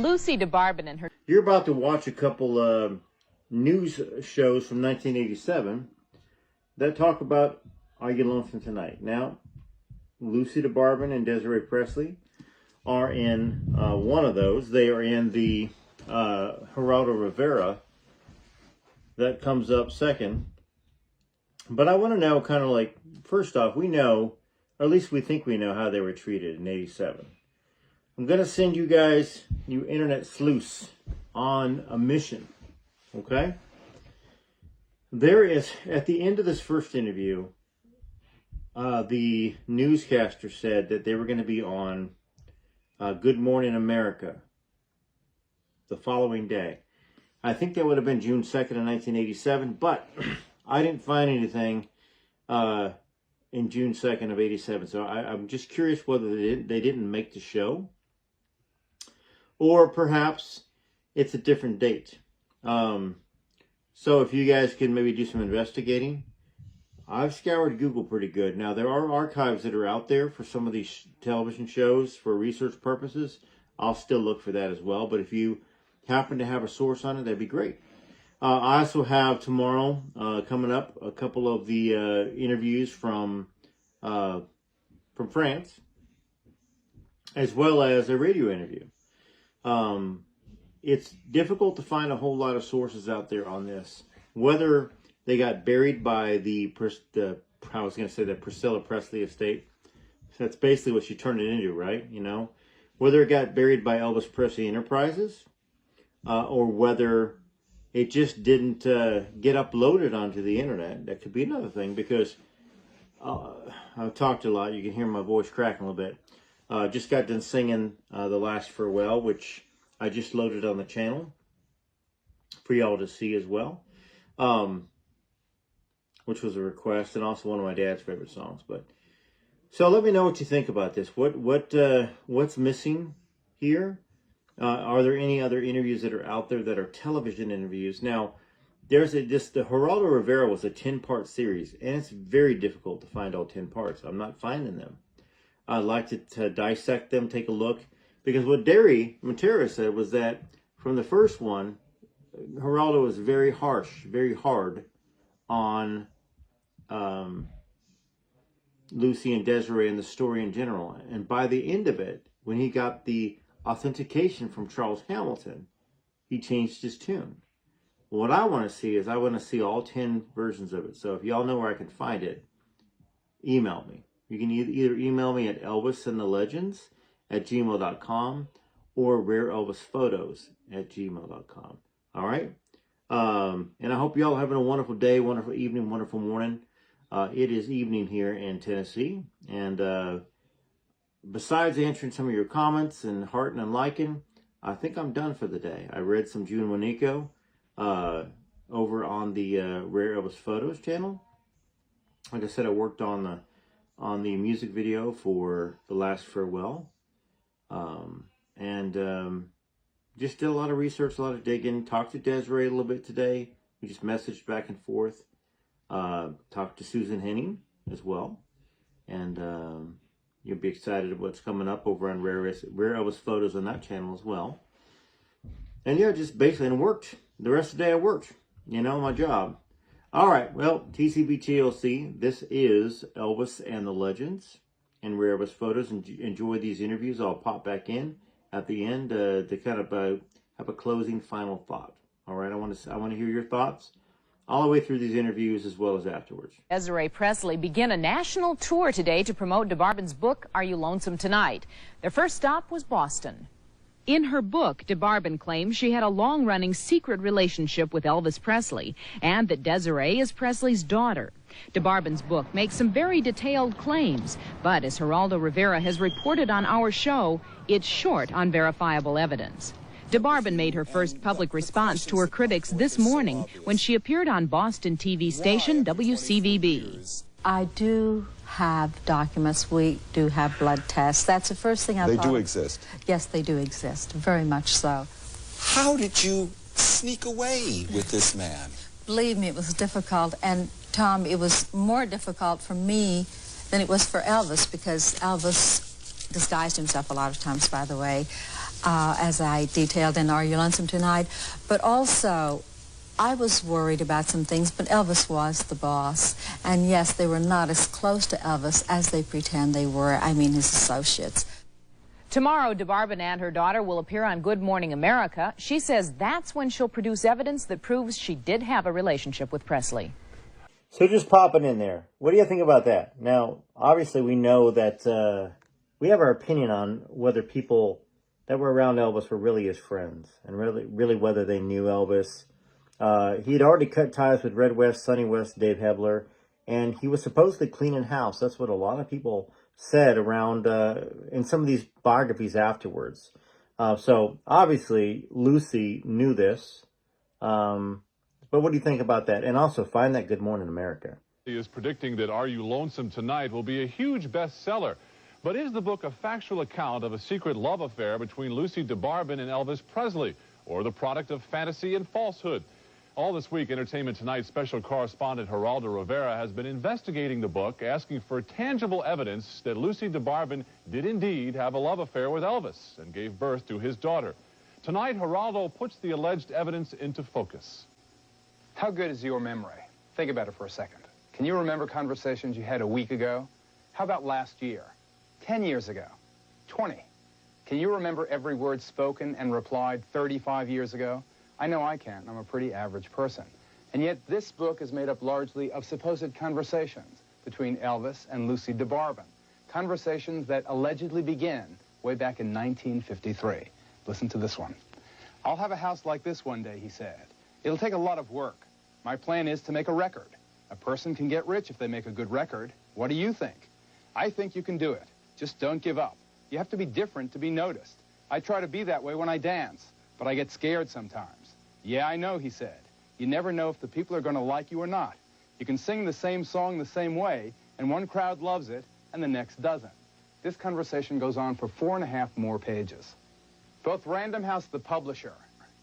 Lucy DeBarbin and her... You're about to watch a couple news shows from 1987 that talk about Are You Lonesome Tonight? Now, Lucy DeBarbin and Desiree Presley are in one of those. They are in the Geraldo Rivera. That comes up second. But I want to know, kind of like, first off, we know, or at least we think we know, how they were treated in 87. I'm going to send you guys, you internet sleuths, on a mission. Okay? There is, at the end of this first interview, the newscaster said that they were going to be on Good Morning America the following day. I think that would have been June 2nd of 1987, but I didn't find anything in June 2nd of 87. So I'm just curious whether they didn't make the show, or perhaps it's a different date. So if you guys can maybe do some investigating. I've scoured Google pretty good. Now, there are archives that are out there for some of these television shows for research purposes. I'll still look for that as well. But if you happen to have a source on it, that'd be great. I also have tomorrow, coming up, a couple of the interviews from France, as well as a radio interview. It's difficult to find a whole lot of sources out there on this. Whether they got buried by the Priscilla Presley estate. That's basically what she turned it into, right? You know, whether it got buried by Elvis Presley Enterprises, or whether it just didn't get uploaded onto the internet. That could be another thing, because I've talked a lot. You can hear my voice cracking a little bit. Just got done singing The Last Farewell, which I just loaded on the channel for y'all to see as well. Which was a request, and also one of my dad's favorite songs. But so let me know what you think about this. What's missing here? Are there any other interviews that are out there that are television interviews? Now, the Geraldo Rivera was a 10-part series, and it's very difficult to find all 10 parts. I'm not finding them. I'd like to dissect them, take a look, because what Derry Matera said was that from the first one, Geraldo was very harsh, very hard on Lucy and Desiree and the story in general. And by the end of it, when he got the authentication from Charles Hamilton, he changed his tune. What I want to see is, I want to see all 10 versions of it. So if y'all know where I can find it, email me. You can either email me at elvisandthelegends@gmail.com or rareelvisphotos@gmail.com. All right? And I hope y'all are having a wonderful day, wonderful evening, wonderful morning. It is evening here in Tennessee. And besides answering some of your comments and hearting and liking, I think I'm done for the day. I read some June Wanico over on the Rare Elvis Photos channel. Like I said, I worked on the music video for The Last Farewell. Just did a lot of research, a lot of digging. Talked to Desiree a little bit today. We just messaged back and forth. Talked to Susan Henning as well. And you'll be excited about what's coming up over on Rare Elvis Photos on that channel as well. And yeah, just basically, and worked. The rest of the day I worked, you know, my job. All right, well, TCB TLC, this is Elvis and the Legends and Rare Elvis Photos. Enjoy these interviews. I'll pop back in at the end to kind of have a closing final thought. All right, I want to hear your thoughts all the way through these interviews as well as afterwards. Desiree Presley begin a national tour today to promote DeBarbin's book, Are You Lonesome Tonight? Their first stop was Boston. In her book, DeBarbin claims she had a long-running secret relationship with Elvis Presley and that Desiree is Presley's daughter. DeBarbin's book makes some very detailed claims, but as Geraldo Rivera has reported on our show, it's short on verifiable evidence. DeBarbin made her first public response to her critics this morning when she appeared on Boston TV station WCVB. I do have documents. We do have blood tests. That's the first thing I thought. They do exist? Yes, they do exist, very much so. How did you sneak away with this man? Believe me, it was difficult. And, Tom, it was more difficult for me than it was for Elvis, because Elvis disguised himself a lot of times, by the way. as I detailed in Are You Lonesome Tonight? But also, I was worried about some things, but Elvis was the boss. And yes, they were not as close to Elvis as they pretend they were, I mean his associates. Tomorrow, DeBarbin and her daughter will appear on Good Morning America. She says that's when she'll produce evidence that proves she did have a relationship with Presley. So just popping in there. What do you think about that? Now, obviously we know that we have our opinion on whether people that were around Elvis were really his friends and really whether they knew Elvis. He had already cut ties with Red West, Sonny West, Dave Hebler, and he was supposedly cleaning house. That's what a lot of people said around in some of these biographies afterwards. So obviously Lucy knew this. But what do you think about that? And also find that Good Morning America. He is predicting that Are You Lonesome Tonight will be a huge bestseller. But is the book a factual account of a secret love affair between Lucy DeBarbin and Elvis Presley, or the product of fantasy and falsehood? All this week, Entertainment Tonight's special correspondent Geraldo Rivera has been investigating the book, asking for tangible evidence that Lucy DeBarbin did indeed have a love affair with Elvis and gave birth to his daughter. Tonight, Geraldo puts the alleged evidence into focus. How good is your memory? Think about it for a second. Can you remember conversations you had a week ago? How about last year? 10 years ago? 20? Can you remember every word spoken and replied 35 years ago? I know I can't. I'm a pretty average person. And yet this book is made up largely of supposed conversations between Elvis and Lucy DeBarbin. Conversations that allegedly began way back in 1953. Listen to this one. "I'll have a house like this one day," he said. "It'll take a lot of work. My plan is to make a record. A person can get rich if they make a good record. What do you think? I think you can do it. Just don't give up. You have to be different to be noticed. I try to be that way when I dance, but I get scared sometimes." "Yeah, I know," he said. "You never know if the people are going to like you or not. You can sing the same song the same way, and one crowd loves it, and the next doesn't." This conversation goes on for 4.5 more pages. Both Random House, the publisher,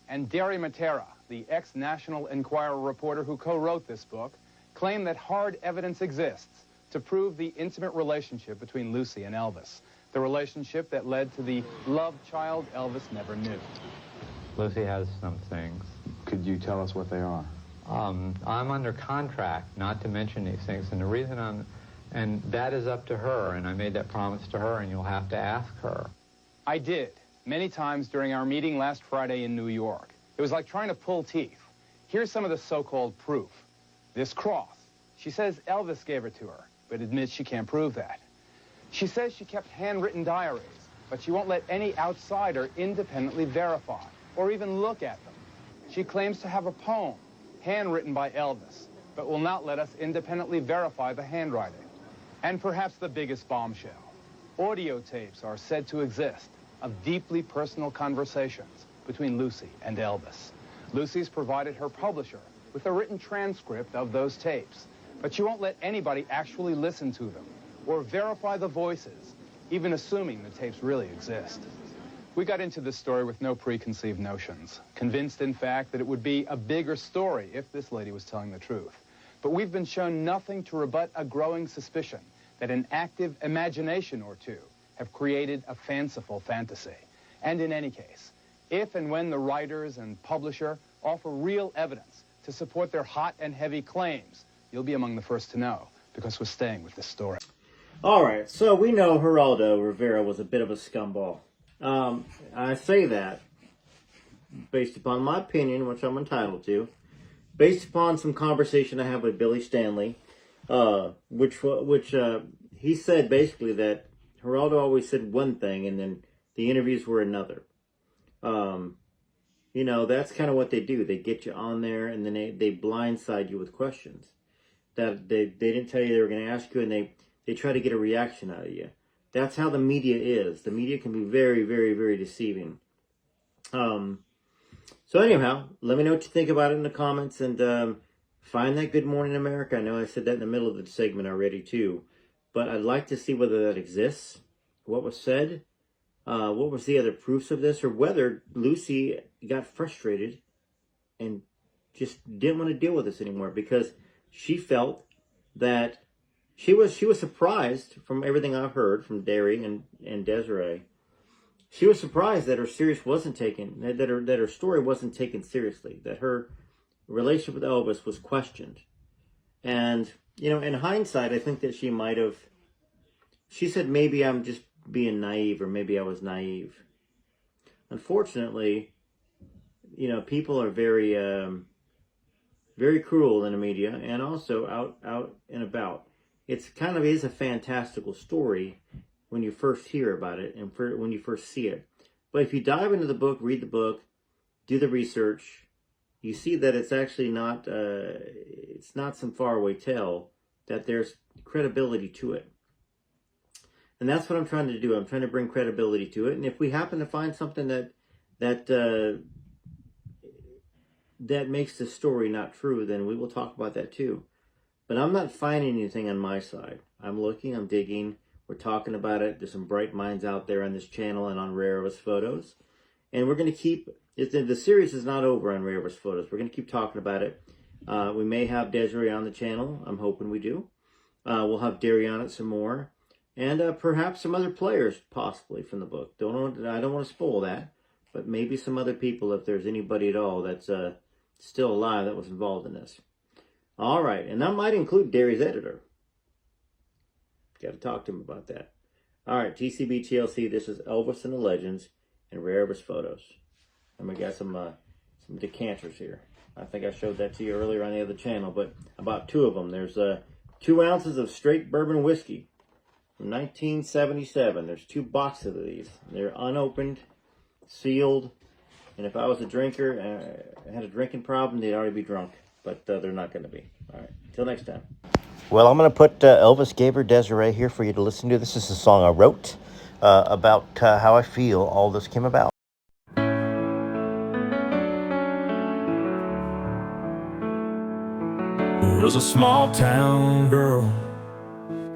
and Derry Matera, the ex-National Enquirer reporter who co-wrote this book, claim that hard evidence exists to prove the intimate relationship between Lucy and Elvis, the relationship that led to the love child Elvis never knew. Lucy has some things. Could you tell us what they are? I'm under contract not to mention these things, and the reason and that is up to her, and I made that promise to her, and you'll have to ask her. I did, many times during our meeting last Friday in New York. It was like trying to pull teeth. Here's some of the so-called proof. This cross. She says Elvis gave it to her, but admits she can't prove that. She says she kept handwritten diaries, but she won't let any outsider independently verify or even look at them. She claims to have a poem handwritten by Elvis, but will not let us independently verify the handwriting. And perhaps the biggest bombshell. Audio tapes are said to exist of deeply personal conversations between Lucy and Elvis. Lucy's provided her publisher with a written transcript of those tapes, but she won't let anybody actually listen to them or verify the voices, even assuming the tapes really exist. We got into this story with no preconceived notions, convinced, in fact, that it would be a bigger story if this lady was telling the truth. But we've been shown nothing to rebut a growing suspicion that an active imagination or two have created a fanciful fantasy. And in any case, if and when the writers and publisher offer real evidence to support their hot and heavy claims, you'll be among the first to know, because we're staying with this story. All right, so we know Geraldo Rivera was a bit of a scumball. I say that based upon my opinion, which I'm entitled to, based upon some conversation I had with Billy Stanley, which he said basically that Geraldo always said one thing and then the interviews were another. You know, that's kind of what they do. They get you on there and then they blindside you with questions that they didn't tell you they were going to ask you, and they try to get a reaction out of you. That's how the media is. The media can be very, very, very deceiving. So anyhow, let me know what you think about it in the comments, and find that Good Morning America. I know I said that in the middle of the segment already too, but I'd like to see whether that exists, what was said, what was the other proofs of this, or whether Lucy got frustrated and just didn't want to deal with this anymore because she felt that she was surprised from everything I've heard from Derry and Desiree she was surprised that her series wasn't taken, that her story wasn't taken seriously, that her relationship with Elvis was questioned. And, you know, in hindsight, I think that she might have, she said, maybe I'm just being naive, or maybe I was naive. Unfortunately, you know, people are very, very cruel in the media, and also out and about. It's kind of is a fantastical story when you first hear about it and when you first see it. But if you dive into the book, read the book, do the research, you see that it's actually not, it's not some faraway tale, that there's credibility to it. And that's what I'm trying to do. I'm trying to bring credibility to it. And if we happen to find something that makes the story not true, then we will talk about that too. But I'm not finding anything on my side. I'm looking, I'm digging, we're talking about it. There's some bright minds out there on this channel and on Rare Elvis Photos. And we're going to keep, the series is not over on Rare Elvis Photos. We're going to keep talking about it. We may have Desiree on the channel. I'm hoping we do. We'll have Derry on it some more. And perhaps some other players, possibly, from the book. I don't want to spoil that. But maybe some other people, if there's anybody at all that's still alive that was involved in this. All right, and that might include Derry's editor. Got to talk to him about that. All right, TCB TLC, this is Elvis and the Legends and Rare Elvis Photos. And we got some decanters here. I think I showed that to you earlier on the other channel, but about 2 of them. There's 2 ounces of straight bourbon whiskey from 1977. There's 2 boxes of these. They're unopened, sealed, and if I was a drinker, I had a drinking problem, they'd already be drunk. But they're not going to be. All right, until next time. Well, I'm going to put Elvis gave her Desiree here for you to listen to. This is a song I wrote about how I feel all this came about. Was a small town girl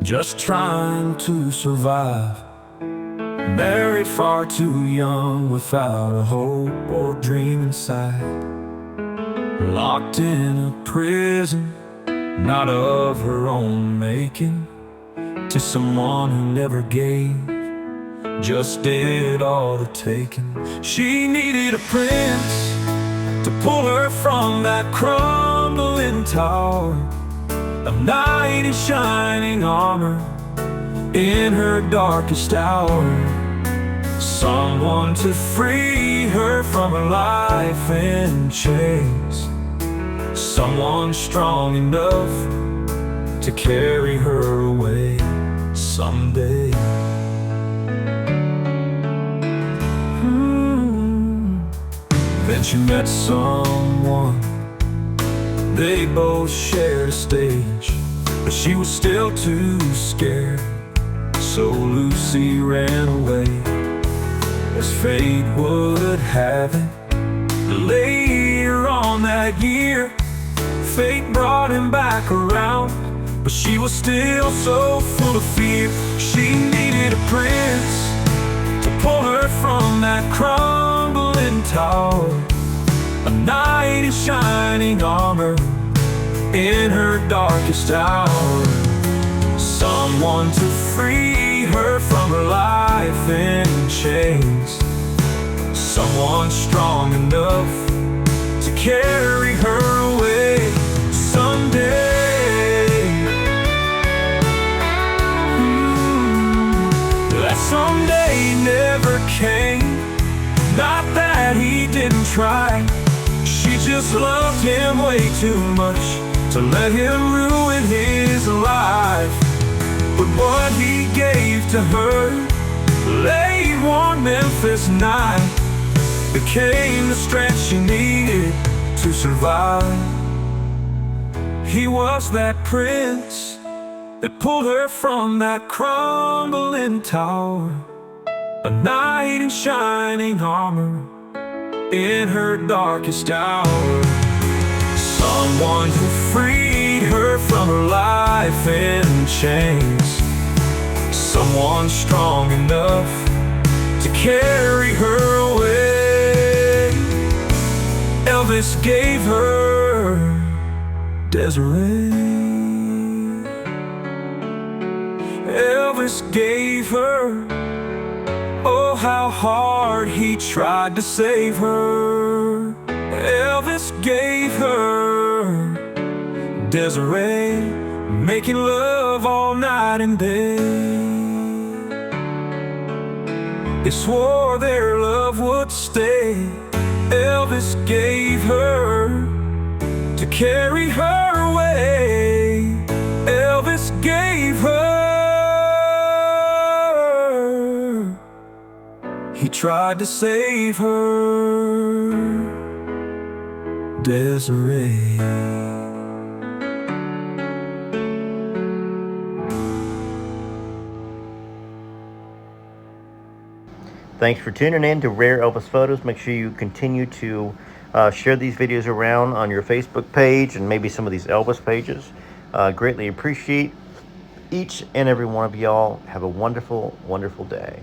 just trying to survive, married far too young without a hope or dream inside, locked in a prison not of her own making, to someone who never gave, just did all the taking. She needed a prince to pull her from that crumbling tower, a knight in shining armor in her darkest hour, someone to free her from her life in chains, someone strong enough to carry her away someday. Then she met someone, they both shared a stage, but she was still too scared, so Lucy ran away. As fate would have it, later on that year, fate brought him back around, but she was still so full of fear. She needed a prince to pull her from that crumbling tower, a knight in shining armor in her darkest hour, someone to free her from her life in chains, someone strong enough to carry her away someday. That someday never came, not that he didn't try, she just loved him way too much to let him ruin his life. But what he gave to her late one Memphis night became the strength she needed to survive. He was that prince that pulled her from that crumbling tower, a knight in shining armor in her darkest hour, someone who freed her from her life in chains, someone strong enough to carry her away. Elvis gave her Desiree. Elvis gave her, oh how hard he tried to save her. Elvis gave her Desiree, making love all night and day. They swore their love would stay. Elvis gave her to carry her away. Elvis gave her. He tried to save her, Desiree. Thanks for tuning in to Rare Elvis Photos. Make sure you continue to share these videos around on your Facebook page and maybe some of these Elvis pages. Greatly appreciate each and every one of y'all. Have a wonderful, wonderful day.